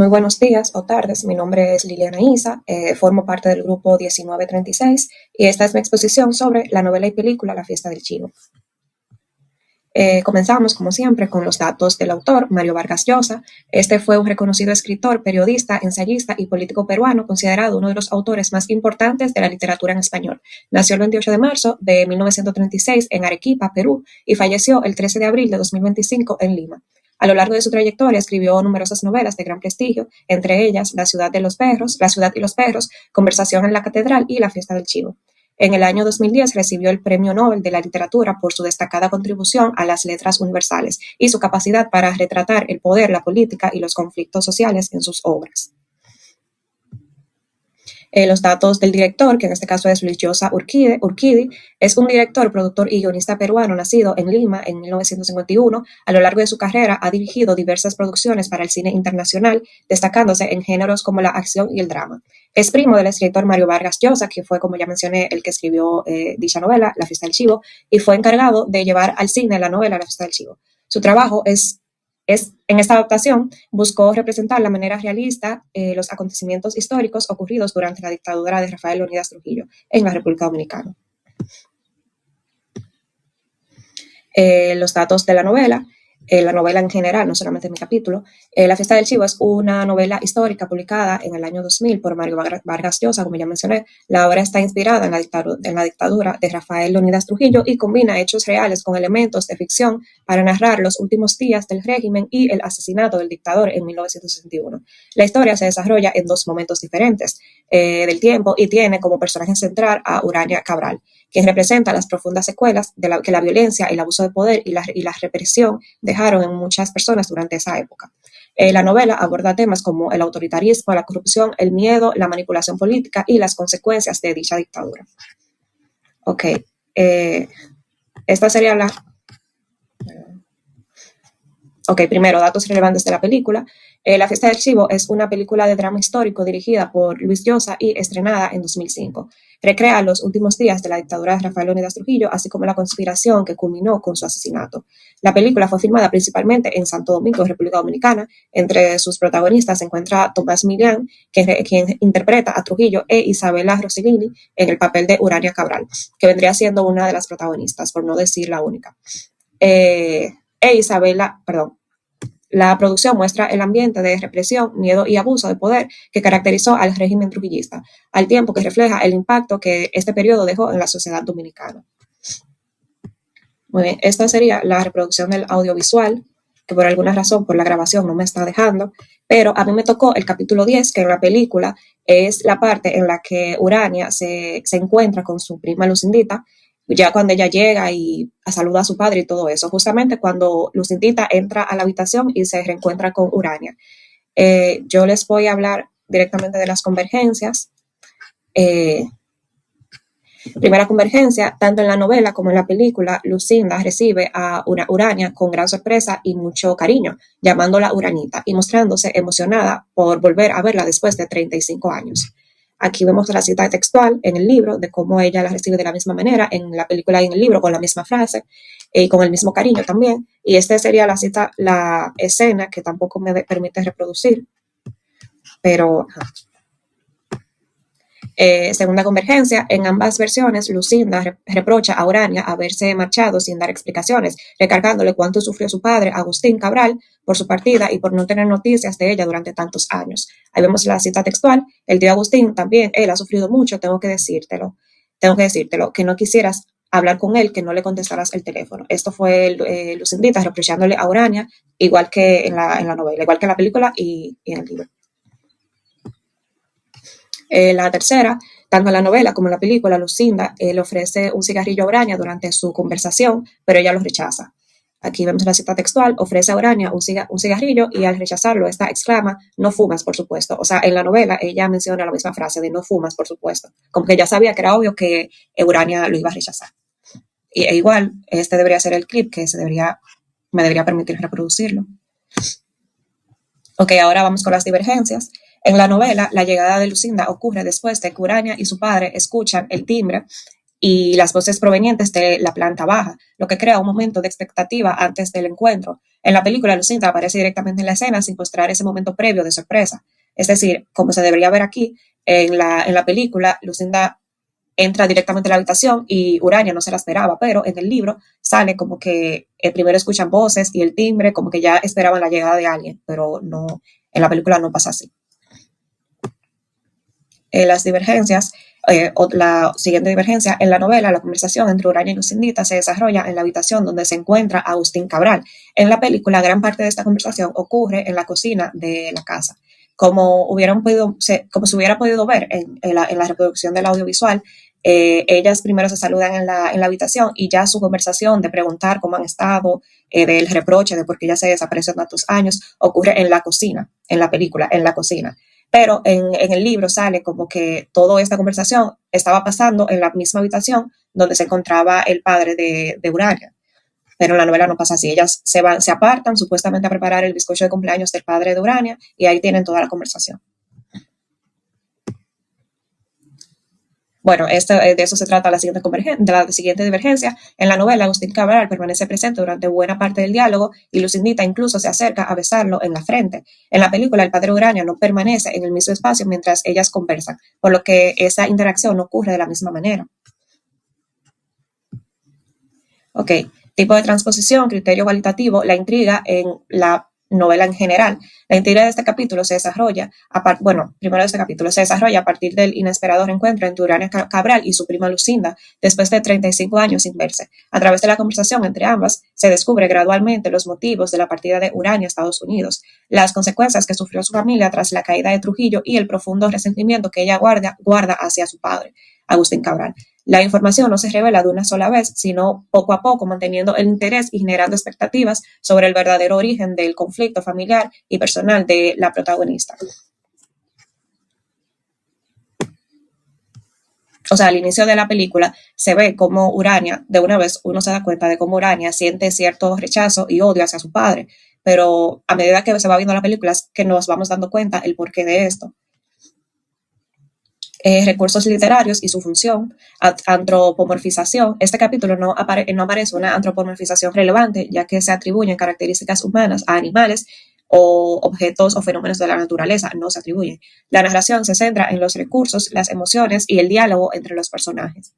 Muy buenos días o tardes, mi nombre es Liliana Isa, formo parte del grupo 1936 y esta es mi exposición sobre la novela y película La fiesta del chivo. Comenzamos, como siempre, con los datos del autor, Mario Vargas Llosa. Este fue un reconocido escritor, periodista, ensayista y político peruano, considerado uno de los autores más importantes de la literatura en español. Nació el 28 de marzo de 1936 en Arequipa, Perú, y falleció el 13 de abril de 2025 en Lima. A lo largo de su trayectoria escribió numerosas novelas de gran prestigio, entre ellas La ciudad de los perros, La ciudad y los perros, Conversación en la catedral y La fiesta del chivo. En el año 2010 recibió el Premio Nobel de la Literatura por su destacada contribución a las letras universales y su capacidad para retratar el poder, la política y los conflictos sociales en sus obras. Los datos del director, que en este caso es Luis Llosa Urquidi, es un director, productor y guionista peruano nacido en Lima en 1951. A lo largo de su carrera ha dirigido diversas producciones para el cine internacional, destacándose en géneros como la acción y el drama. Es primo del escritor Mario Vargas Llosa, que fue, como ya mencioné, el que escribió dicha novela, La fiesta del chivo, y fue encargado de llevar al cine la novela La fiesta del chivo. Su trabajo en esta adaptación buscó representar de manera realista los acontecimientos históricos ocurridos durante la dictadura de Rafael Leónidas Trujillo en la República Dominicana. Los datos de la novela en general, no solamente mi capítulo. La fiesta del chivo es una novela histórica publicada en el año 2000 por Mario Vargas Llosa, como ya mencioné. La obra está inspirada en la dictadura de Rafael Leónidas Trujillo y combina hechos reales con elementos de ficción para narrar los últimos días del régimen y el asesinato del dictador en 1961. La historia se desarrolla en dos momentos diferentes del tiempo y tiene como personaje central a Urania Cabral, quien representa las profundas secuelas que la violencia, el abuso de poder y la represión dejaron en muchas personas durante esa época. La novela aborda temas como el autoritarismo, la corrupción, el miedo, la manipulación política y las consecuencias de dicha dictadura. Ok, esta sería la... Ok, primero, datos relevantes de la película. La fiesta del chivo es una película de drama histórico dirigida por Luis Llosa y estrenada en 2005. Recrea los últimos días de la dictadura de Rafael Leónidas Trujillo, así como la conspiración que culminó con su asesinato. La película fue filmada principalmente en Santo Domingo, República Dominicana. Entre sus protagonistas se encuentra Tomás Milián, quien interpreta a Trujillo, e Isabela Rossellini en el papel de Urania Cabral, que vendría siendo una de las protagonistas, por no decir la única. La producción muestra el ambiente de represión, miedo y abuso de poder que caracterizó al régimen trujillista, al tiempo que refleja el impacto que este periodo dejó en la sociedad dominicana. Muy bien, esta sería la reproducción del audiovisual, que por alguna razón, por la grabación, no me está dejando, pero a mí me tocó el capítulo 10, que en la película es la parte en la que Urania se encuentra con su prima Lucindita, ya cuando ella llega y saluda a su padre y todo eso, justamente cuando Lucindita entra a la habitación y se reencuentra con Urania. Yo les voy a hablar directamente de las convergencias. Primera convergencia, tanto en la novela como en la película, Lucinda recibe a Urania con gran sorpresa y mucho cariño, llamándola Uranita y mostrándose emocionada por volver a verla después de 35 años. Aquí vemos la cita textual en el libro de cómo ella la recibe de la misma manera, en la película y en el libro con la misma frase y con el mismo cariño también. Y esta sería la escena que tampoco me permite reproducir, pero... segunda convergencia, en ambas versiones, Lucinda reprocha a Urania haberse marchado sin dar explicaciones, recargándole cuánto sufrió su padre, Agustín Cabral, por su partida y por no tener noticias de ella durante tantos años. Ahí vemos la cita textual. El tío Agustín también, él ha sufrido mucho, tengo que decírtelo, que no quisieras hablar con él, que no le contestaras el teléfono. Esto fue Lucindita reprochándole a Urania, igual que en la novela, igual que en la película y en el libro. La tercera, tanto en la novela como en la película, Lucinda le ofrece un cigarrillo a Urania durante su conversación, pero ella lo rechaza. Aquí vemos la cita textual, ofrece a Urania un cigarrillo y al rechazarlo, esta exclama, no fumas, por supuesto. O sea, en la novela ella menciona la misma frase de no fumas, por supuesto. Como que ya sabía que era obvio que Urania lo iba a rechazar. E igual, este debería ser el clip que me debería permitir reproducirlo. Ok, ahora vamos con las divergencias. En la novela, la llegada de Lucinda ocurre después de que Urania y su padre escuchan el timbre y las voces provenientes de la planta baja, lo que crea un momento de expectativa antes del encuentro. En la película, Lucinda aparece directamente en la escena sin mostrar ese momento previo de sorpresa. Es decir, como se debería ver aquí, en la película, Lucinda entra directamente a la habitación y Urania no se la esperaba, pero en el libro sale como que primero escuchan voces y el timbre, como que ya esperaban la llegada de alguien, pero no, en la película no pasa así. Las divergencias, o la siguiente divergencia, en la novela, la conversación entre Urania y Lucindita se desarrolla en la habitación donde se encuentra Agustín Cabral. En la película, gran parte de esta conversación ocurre en la cocina de la casa. Como se hubiera podido ver en la reproducción del audiovisual, ellas primero se saludan en la habitación y ya su conversación de preguntar cómo han estado, del reproche de por qué ella se desapareció tantos años, ocurre en la cocina, en la película, en la cocina. Pero en el libro sale como que toda esta conversación estaba pasando en la misma habitación donde se encontraba el padre de Urania. Pero en la novela no pasa así. Ellas se apartan supuestamente a preparar el bizcocho de cumpleaños del padre de Urania y ahí tienen toda la conversación. Bueno, de eso se trata de la siguiente divergencia. En la novela, Agustín Cabral permanece presente durante buena parte del diálogo y Lucindita incluso se acerca a besarlo en la frente. En la película, el padre Urania no permanece en el mismo espacio mientras ellas conversan, por lo que esa interacción no ocurre de la misma manera. Ok, tipo de transposición, criterio cualitativo, la intriga en la novela en general. La intriga de este capítulo se desarrolla, primero de este capítulo se desarrolla a partir del inesperado reencuentro entre Urania Cabral y su prima Lucinda, después de 35 años sin verse. A través de la conversación entre ambas, se descubre gradualmente los motivos de la partida de Urania a Estados Unidos, las consecuencias que sufrió su familia tras la caída de Trujillo y el profundo resentimiento que ella guarda hacia su padre, Agustín Cabral. La información no se revela de una sola vez, sino poco a poco, manteniendo el interés y generando expectativas sobre el verdadero origen del conflicto familiar y personal de la protagonista. O sea, al inicio de la película se ve como Urania, de una vez uno se da cuenta de cómo Urania siente cierto rechazo y odio hacia su padre, pero a medida que se va viendo la película es que nos vamos dando cuenta el porqué de esto. Recursos literarios y su función, antropomorfización. Este capítulo no aparece una antropomorfización relevante, ya que se atribuyen características humanas a animales o objetos o fenómenos de la naturaleza, no se atribuyen. La narración se centra en los recursos, las emociones y el diálogo entre los personajes.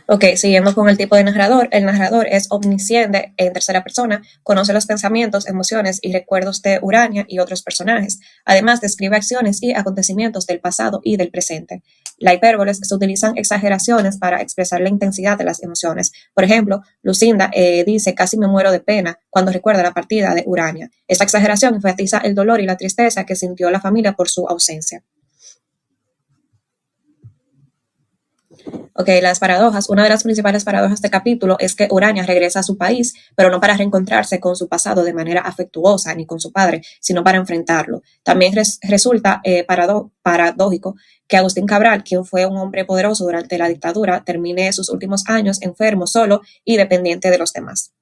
Ok, siguiendo con el tipo de narrador, el narrador es omnisciente en tercera persona, conoce los pensamientos, emociones y recuerdos de Urania y otros personajes. Además, describe acciones y acontecimientos del pasado y del presente. La hipérboles se utilizan exageraciones para expresar la intensidad de las emociones. Por ejemplo, Lucinda dice casi me muero de pena cuando recuerda la partida de Urania. Esta exageración enfatiza el dolor y la tristeza que sintió la familia por su ausencia. Ok, las paradojas. Una de las principales paradojas de este capítulo es que Urania regresa a su país, pero no para reencontrarse con su pasado de manera afectuosa ni con su padre, sino para enfrentarlo. También resulta paradójico que Agustín Cabral, quien fue un hombre poderoso durante la dictadura, termine sus últimos años enfermo, solo y dependiente de los demás.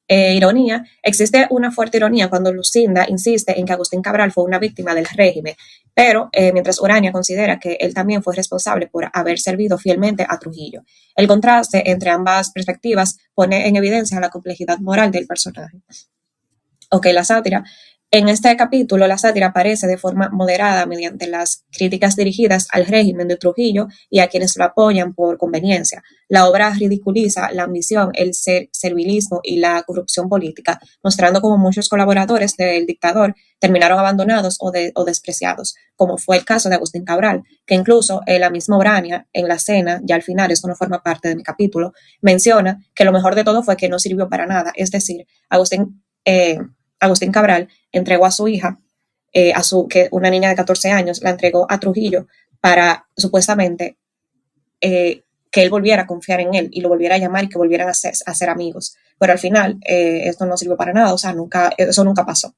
Ironía. Existe una fuerte ironía cuando Lucinda insiste en que Agustín Cabral fue una víctima del régimen, pero mientras Urania considera que él también fue responsable por haber servido fielmente a Trujillo. El contraste entre ambas perspectivas pone en evidencia la complejidad moral del personaje. Ok, la sátira. En este capítulo, la sátira aparece de forma moderada mediante las críticas dirigidas al régimen de Trujillo y a quienes lo apoyan por conveniencia. La obra ridiculiza la ambición, el servilismo y la corrupción política, mostrando cómo muchos colaboradores del dictador terminaron abandonados o despreciados, como fue el caso de Agustín Cabral, que incluso la misma Urania, en la cena, ya al final, esto no forma parte de mi capítulo, menciona que lo mejor de todo fue que no sirvió para nada, es decir, Agustín Cabral entregó a su hija, que una niña de 14 años, la entregó a Trujillo para supuestamente que él volviera a confiar en él y lo volviera a llamar y que volvieran a ser amigos. Pero al final esto no sirvió para nada, o sea, eso nunca pasó.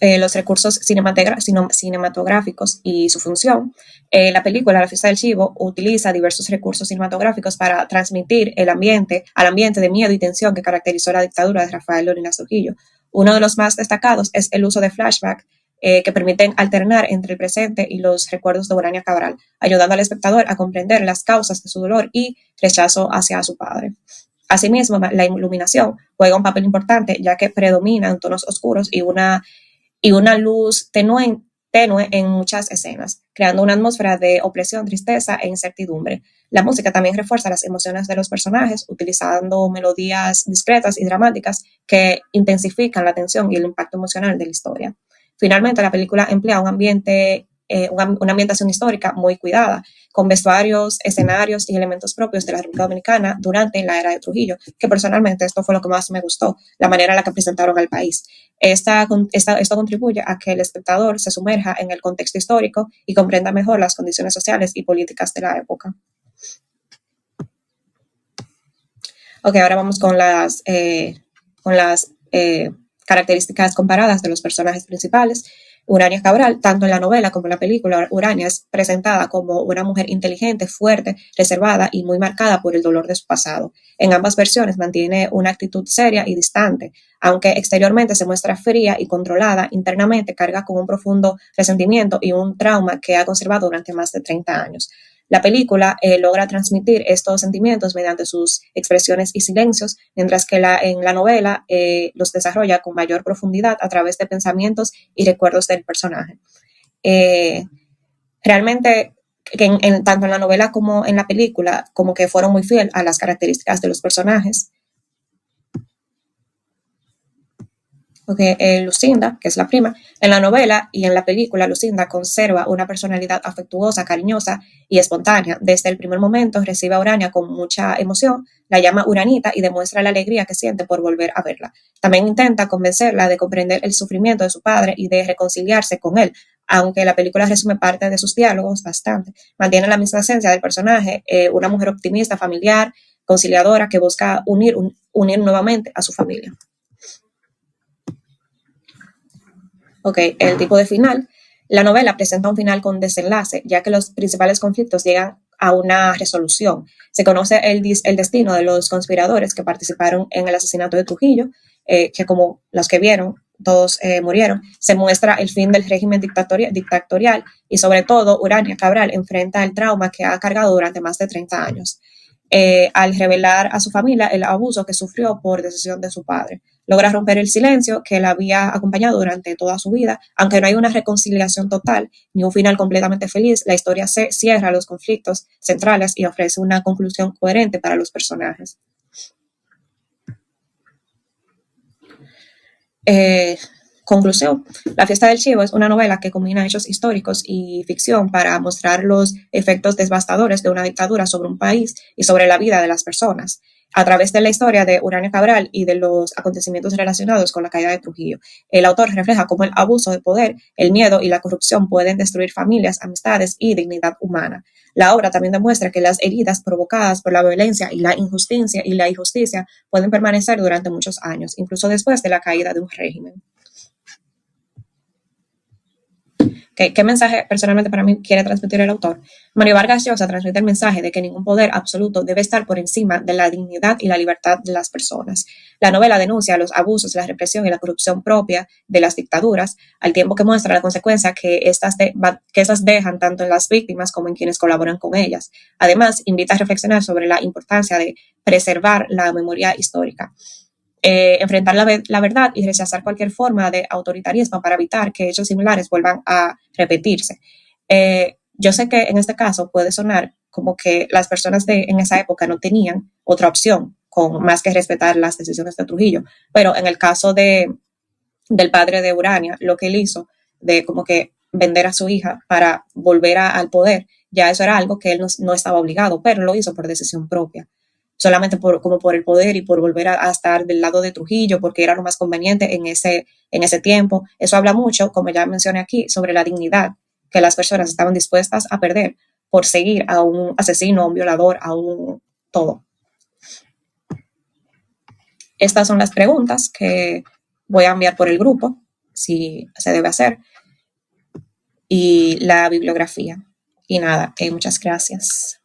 Los recursos cinematográficos y su función. La película La fiesta del chivo utiliza diversos recursos cinematográficos para transmitir al ambiente de miedo y tensión que caracterizó la dictadura de Rafael Leónidas Trujillo. Uno de los más destacados es el uso de flashback que permiten alternar entre el presente y los recuerdos de Urania Cabral, ayudando al espectador a comprender las causas de su dolor y rechazo hacia su padre. Asimismo, la iluminación juega un papel importante, ya que predominan tonos oscuros y una luz tenue en muchas escenas, creando una atmósfera de opresión, tristeza e incertidumbre. La música también refuerza las emociones de los personajes, utilizando melodías discretas y dramáticas que intensifican la tensión y el impacto emocional de la historia. Finalmente, la película emplea una ambientación histórica muy cuidada, con vestuarios, escenarios y elementos propios de la República Dominicana durante la era de Trujillo, que personalmente esto fue lo que más me gustó, la manera en la que presentaron al país. Esto contribuye a que el espectador se sumerja en el contexto histórico y comprenda mejor las condiciones sociales y políticas de la época. Ok, ahora vamos con las características comparadas de los personajes principales. Urania Cabral, tanto en la novela como en la película, Urania es presentada como una mujer inteligente, fuerte, reservada y muy marcada por el dolor de su pasado. En ambas versiones mantiene una actitud seria y distante, aunque exteriormente se muestra fría y controlada, internamente carga con un profundo resentimiento y un trauma que ha conservado durante más de 30 años. La película logra transmitir estos sentimientos mediante sus expresiones y silencios, mientras que en la novela los desarrolla con mayor profundidad a través de pensamientos y recuerdos del personaje. Eh, Realmente, tanto en la novela como en la película, como que fueron muy fieles a las características de los personajes. Porque Lucinda, que es la prima, en la novela y en la película, Lucinda conserva una personalidad afectuosa, cariñosa y espontánea. Desde el primer momento recibe a Urania con mucha emoción, la llama Uranita y demuestra la alegría que siente por volver a verla. También intenta convencerla de comprender el sufrimiento de su padre y de reconciliarse con él, aunque la película resume parte de sus diálogos bastante. Mantiene la misma esencia del personaje, una mujer optimista, familiar, conciliadora, que busca unir nuevamente a su familia. Ok, el tipo de final. La novela presenta un final con desenlace, ya que los principales conflictos llegan a una resolución. Se conoce el destino de los conspiradores que participaron en el asesinato de Trujillo, que como los que vieron, todos murieron. Se muestra el fin del régimen dictatorial y sobre todo Urania Cabral enfrenta el trauma que ha cargado durante más de 30 años. Al revelar a su familia el abuso que sufrió por decisión de su padre. Logra romper el silencio que la había acompañado durante toda su vida. Aunque no hay una reconciliación total ni un final completamente feliz, la historia se cierra los conflictos centrales y ofrece una conclusión coherente para los personajes. Conclusión. La fiesta del Chivo es una novela que combina hechos históricos y ficción para mostrar los efectos devastadores de una dictadura sobre un país y sobre la vida de las personas, a través de la historia de Urania Cabral y de los acontecimientos relacionados con la caída de Trujillo. El autor refleja cómo el abuso de poder, el miedo y la corrupción pueden destruir familias, amistades y dignidad humana. La obra también demuestra que las heridas provocadas por la violencia y la injusticia pueden permanecer durante muchos años, incluso después de la caída de un régimen. ¿Qué mensaje personalmente para mí quiere transmitir el autor? Mario Vargas Llosa transmite el mensaje de que ningún poder absoluto debe estar por encima de la dignidad y la libertad de las personas. La novela denuncia los abusos, la represión y la corrupción propia de las dictaduras, al tiempo que muestra la consecuencia que estas dejan tanto en las víctimas como en quienes colaboran con ellas. Además, invita a reflexionar sobre la importancia de preservar la memoria histórica. Enfrentar la verdad y rechazar cualquier forma de autoritarismo para evitar que hechos similares vuelvan a repetirse. Yo sé que en este caso puede sonar como que las personas en esa época no tenían otra opción con más que respetar las decisiones de Trujillo, pero en el caso del padre de Urania, lo que él hizo de como que vender a su hija para volver al poder, ya eso era algo que él no estaba obligado, pero lo hizo por decisión propia, solamente como por el poder y por volver a estar del lado de Trujillo, porque era lo más conveniente en ese tiempo. Eso habla mucho, como ya mencioné aquí, sobre la dignidad que las personas estaban dispuestas a perder por seguir a un asesino, a un violador, a un todo. Estas son las preguntas que voy a enviar por el grupo, si se debe hacer, y la bibliografía. Y nada, muchas gracias.